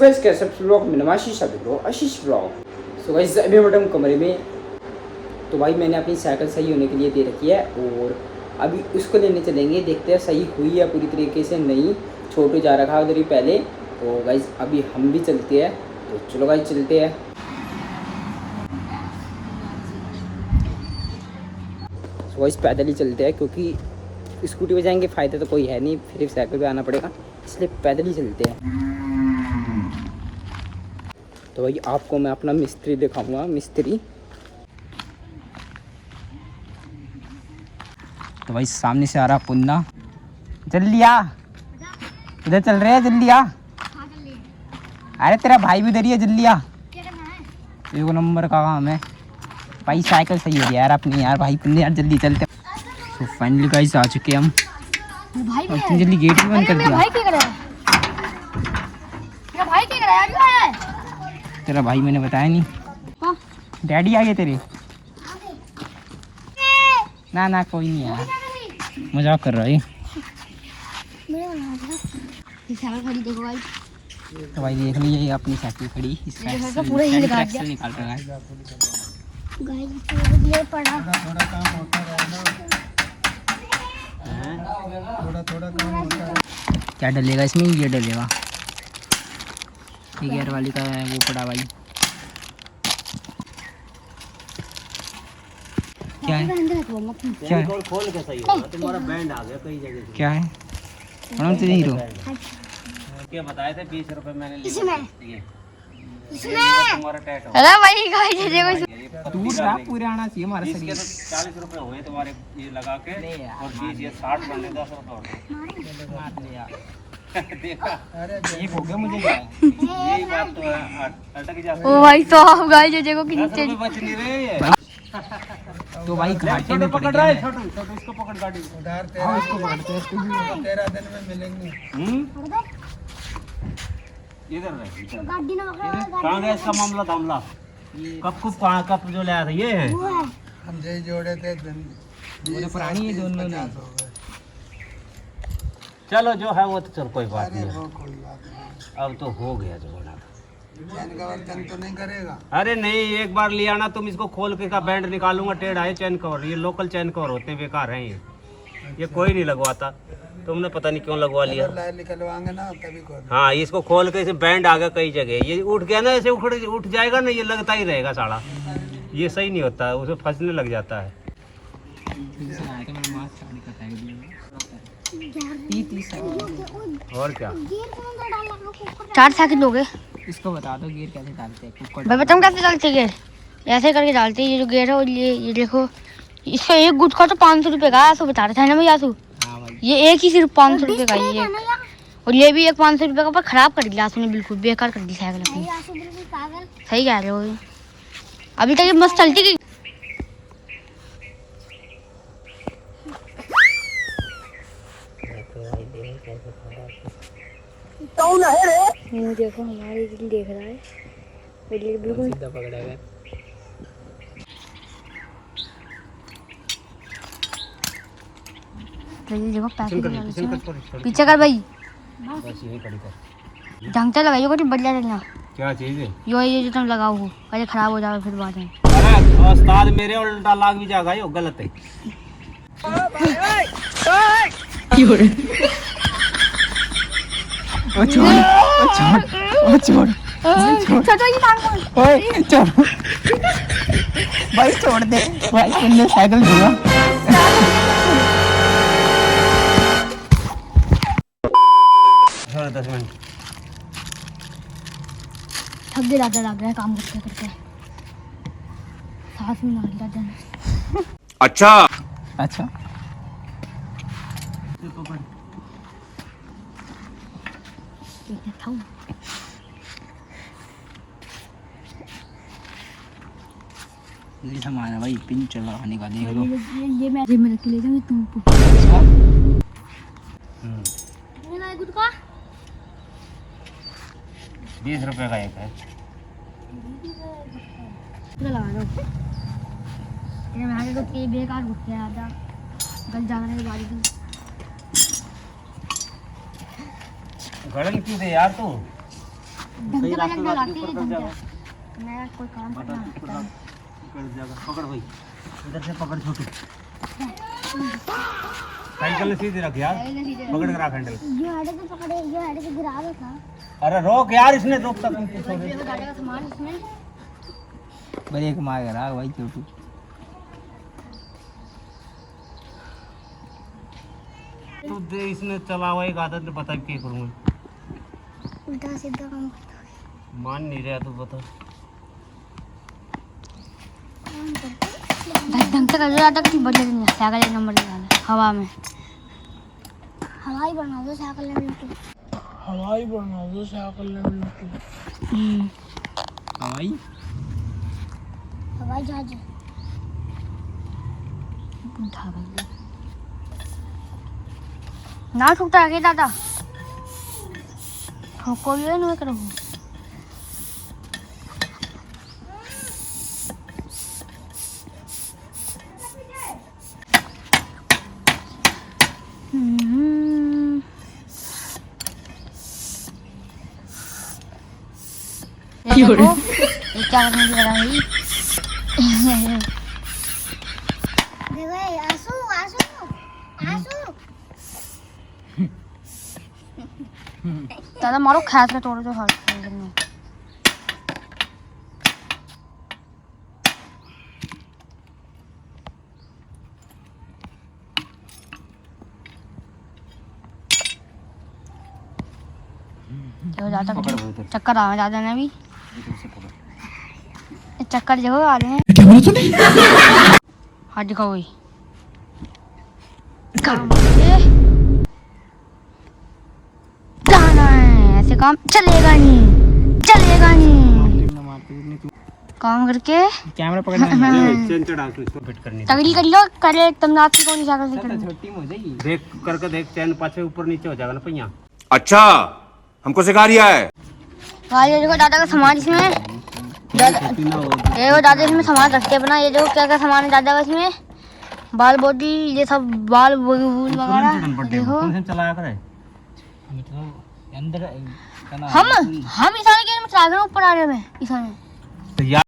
Guys कैसे blog में नमाशी शादी ब्लॉग आशीष ब्लॉग। सो गाइस अभी मैडम कमरे में, तो भाई मैंने अपनी साइकिल सही होने के लिए दे रखी है और अभी उसको लेने चलेंगे, देखते हैं सही हुई है पूरी तरीके से नहीं। छोटू जा रखा उधर ही पहले, तो गाइस अभी हम भी चलते हैं। तो चलो गाइस चलते हैं। सो गाइस पैदल ही चलते हैं क्योंकि स्कूटी पे जाएंगे फ़ायदा तो कोई है नहीं, फिर साइकिल पे आना पड़ेगा, इसलिए पैदल ही चलते हैं। तो भाई आपको मैं अपना मिस्त्री दिखाऊंगा, मिस्त्री। तो भाई सामने से आ रहा पुन्ना, जल्दी आ, इधर चल रहे हैं, जल्दी आ। अरे तेरा भाई भी उधर ही है, जल्दी आ। एक नंबर का काम है भाई, साइकिल सही हो गया यार अपनी यार, भाई पुन्ने यार जल्दी चलते। तो फाइनली गाइस आ चुके हम। अब तुम जल्दी गेट भी बंद कर दिया। भाई क्या कर रहा है? मेरा भाई क्या कर रहा है? अभी आया है। तेरा भाई मैंने बताया नहीं। हाँ। डैडी आ गए तेरे? ना ना कोई नहीं यार, मजाक कर रहा है। खड़ी देखो भाई। तो भाई देख लीजिए ये अपनी साइकिल खड़ी, इसका पूरा ही निकाल एक्सेल निकाल रहा है। ये पड़ा थोड़ा काम होता रहेगा, थोड़ा काम होता है। क्या डलेगा इसमें? ये डलेगा, ये गियर वाली का है वो पड़ा भाई। क्या है? क्या है? खोल के सही होगा, तुम्हारा बैंड आ गया कई जगह से। क्या है? मैडम तुझे हीरो क्या बताए थे 20 रुपए मैंने लिए। तुम्हारा टैट हो अरे भाई गाइस ये देखो दूर रहा, पूरे आना चाहिए हमारा इसके शरीर। तो 40 रुपए हुए तुम्हारे ये लगा के, और 20 ये 60 बने 10 रुपए और मार ले यार। देखा, अरे ये हो गया मुझे क्या है? यही बात तो है, अटक जाता ओ भाई तो गाइस ये देखो कितनी 10 रुपए बच नहीं रहे ये। तो भाई घाटे में पड़ पकड़ गया रहा है मैं। छोटू, छोटू इसको पकड़ गाड़ी। उधार हाँ, इसको पकड़ते हैं, इसको भी। 13 दिन में मिलेंगे। इधर रहे, इधर। कहाँ गया इसका मामला दामला? कब कब जो लाया था ये है। हम जय जोड़े थे वो तो पुरानी है दोनों ने। 50 हो गए। चलो जो है वो तो चल कोई बात अरे नहीं, वो कोई बात नहीं, अब तो हो गया जो होना था। चैन कवर तो नहीं करेगा। अरे नहीं, एक बार लिया ना तुम इसको खोल के का बैंड निकालूंगा, टेढ़ा है चैन कवर, ये लोकल चैन कवर होते हैं, बेकार हैं ये कोई नहीं लगवाता। तुमने पता नहीं क्यों लगवा लिया। लाइन निकलवाएंगे ना तभी खोल। हाँ, इसको खोल के इसे बैंड आ गया कई जगह, ये उठ गया ना, ऐसे उठ जाएगा ना, ये लगता ही रहेगा साड़ा, ये सही नहीं होता है, उसे फंसने लग जाता है। और क्या? 4 सेकंड हो गए। इसको बता दो गियर कैसे डालते हैं, कुकर भाई बताऊं कैसे डालते गियर? ऐसे करके डालते हैं, ये जो गियर है और ये देखो, इसका एक गुटखा तो 500 रुपए का है, आसू बता रहा था ना भैया आसू। हाँ भाई, ये एक ही सिर्फ 500 रुपए का ही है, और ये भी एक 500 रुपए का, पर खराब कर दिया आसू ने, बिल्कुल बेकार कर दी साइकिल अपनी। सही कह रहे हो, अभी तक ये मस्त चलती गई। देखो हमारे दिल देख रहा है, बिल्कुल सीधा पकड़ा गया। देखो पैसे पीछे कर भाई, बस यही कड़ी कर। ढंग से लगाइए, कुछ बढ़िया लगना। क्या चीज है? ये जो तुम लगाओ हो, कहीं खराब हो जाएगा फिर बाद में। अरे उस्ताद मेरे उल्टा लाग भी जाएगा, ये गलत है। ओ छोड़, ओ छोड़, ओ छोड़, ओए छोड़ भाई, छोड़ दे भाई, तुमने साइकिल छुआ। थोड़ा 10 मिनट थक गए ज्यादा लग रहा है काम करते करते, सांस भी मार जाता है। अच्छा अच्छा ये हमारा भाई पिन चलाने का देख लो। ये मैं रख के ले जाऊंगी तुम। मेरा गुटका 20 रुपए का एक है। लगा दो, ये हमारे को के बेकार गुटके आता गल जाने के बाद। गड़न क्यों दे यार तू? ढंग सही से रास्ते बजट रास्ते लगाते ऊपर हैं कर ढंग जाएगा। से। मैं कोई काम करना आता है। कर जाएगा, पकड़ भाई, इधर से पकड़ छोटू। साइकिल ने सीधी रख यार, पकड़ के रख हैंडल। ये हेड से पकड़े, ये हेड से गिरा दो था। अरे रोक यार, इसने रोक तक नहीं छोड़ देखो दादा का सामान इसमें। ब्रेक मार रहा भाई छोटू। तू दे, इसने चला हुआ एक आदत ने, बता क्या करूँगा। उल्टा सीधा काम करता है। मान नहीं रहा तू, बता। ढंग से कर दो दादा, किसी बढ़िया दिन साइकिल एक नंबर लगाना हवा में। हवाई बना दो साइकिल में बिल्कुल। हवाई बना दो साइकिल में बिल्कुल। हवाई हवाई जहाज बुढ़ा भैया ना ठुकता है दादा। ठोको ये नहीं करो। ये क्या करने की लगा है? देखो आंसू आंसू आंसू। दादा मारो खास के तोड़ दो हाथ में। चक्कर आ दादा ने भी चक्कर जगह आ रहे हैं। हाँ दिखाओ वही गाना है, ऐसे काम चलेगा नहीं, चलेगा नहीं। काम करके कैमरा पकड़ना चेन चढ़ा के इसको फिट करनी। तगड़ी कर लो, करे एकदम नाती को नहीं साइकिल से करनी। छोटी हो जाएगी। देख करके देख, चैन पाछे ऊपर नीचे हो जाएगा ना पहिया। अच्छा, हमको सिखा रिया है। ये देखो दादा का सामान इसमें। ये वो दादा इसमें सामान रखते हैं अपना। ये देखो क्या क्या सामान है दादा का इसमें। बाल बॉडी ये सब, बाल बूल वगैरह देखो। चलाया करे अंदर हम ईशान के में चला गए ऊपर आ रहे हैं ईशान। तो यार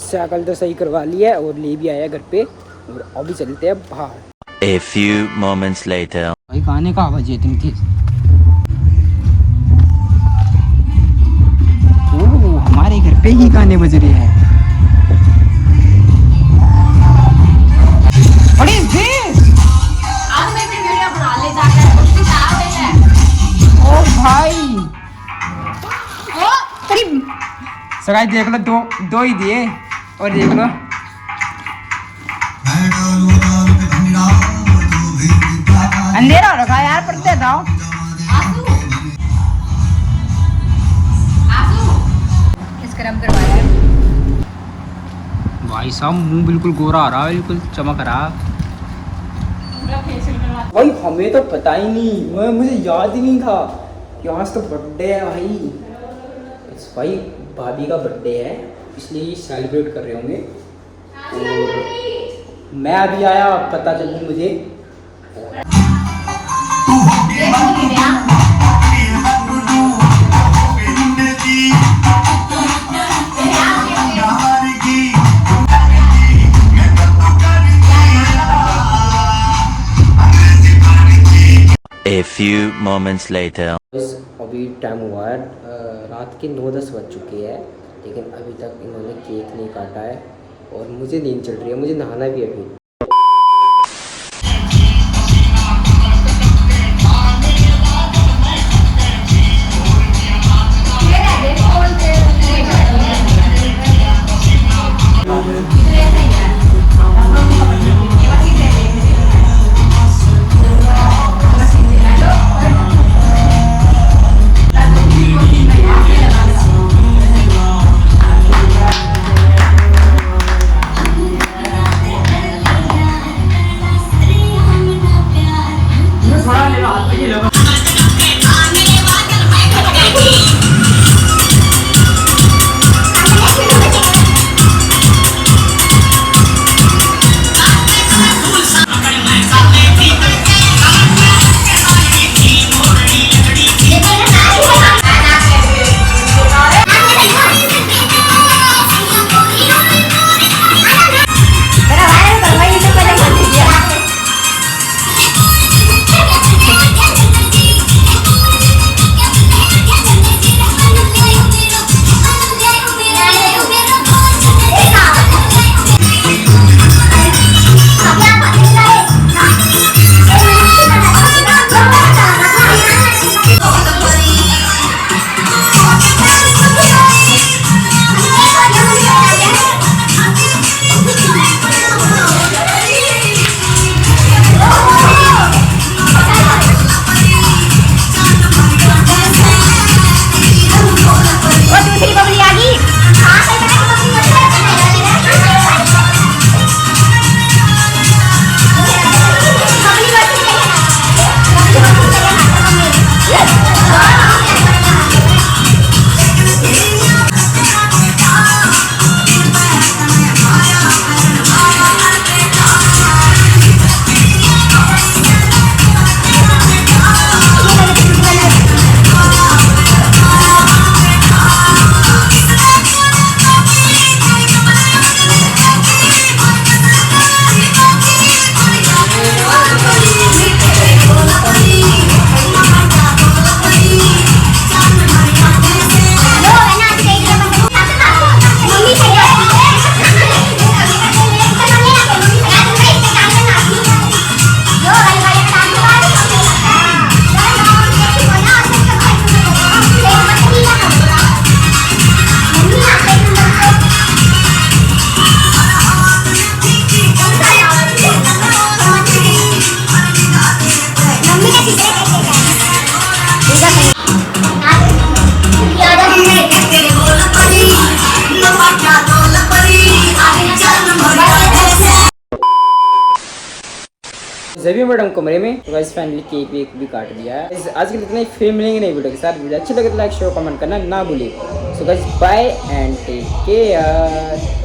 साइकिल तो सही करवा लिया है और ले भी आया घर पे और अभी चलते हैं बाहर। A few moments later. भाई गाने का आवाज है इतनी तेज। ओह हमारे घर पे ही गाने बज रहे हैं। What is this? ओ भाई सगाई देख लो, दो ही दिए और देख लो। अंधेरा हो रखा है यार, पढ़ते जाओ। भाई साहब मुंह बिल्कुल गोरा आ रहा है, बिल्कुल चमक रहा। भाई हमें तो पता ही नहीं, मुझे याद ही नहीं था कि आज तो बर्थडे है भाई। भाई भाभी का बर्थडे है इसलिए सेलिब्रेट कर रहे होंगे। और मैं अभी आया, पता चली मुझे। A few moments later. अभी टाइम हुआ है रात के 9-10 बज चुके हैं, लेकिन अभी तक इन्होंने केक नहीं काटा है और मुझे नींद चल रही है, मुझे नहाना भी अभी। जबी मैडम कमरे में तो गाइस फाइनली केक वेक भी काट दिया है। आज के लिए इतना ही, फिर मिलेंगे नई वीडियो के साथ। वीडियो अच्छी लगे तो लाइक शेयर कमेंट करना ना भूलिए। So guys bye and take care.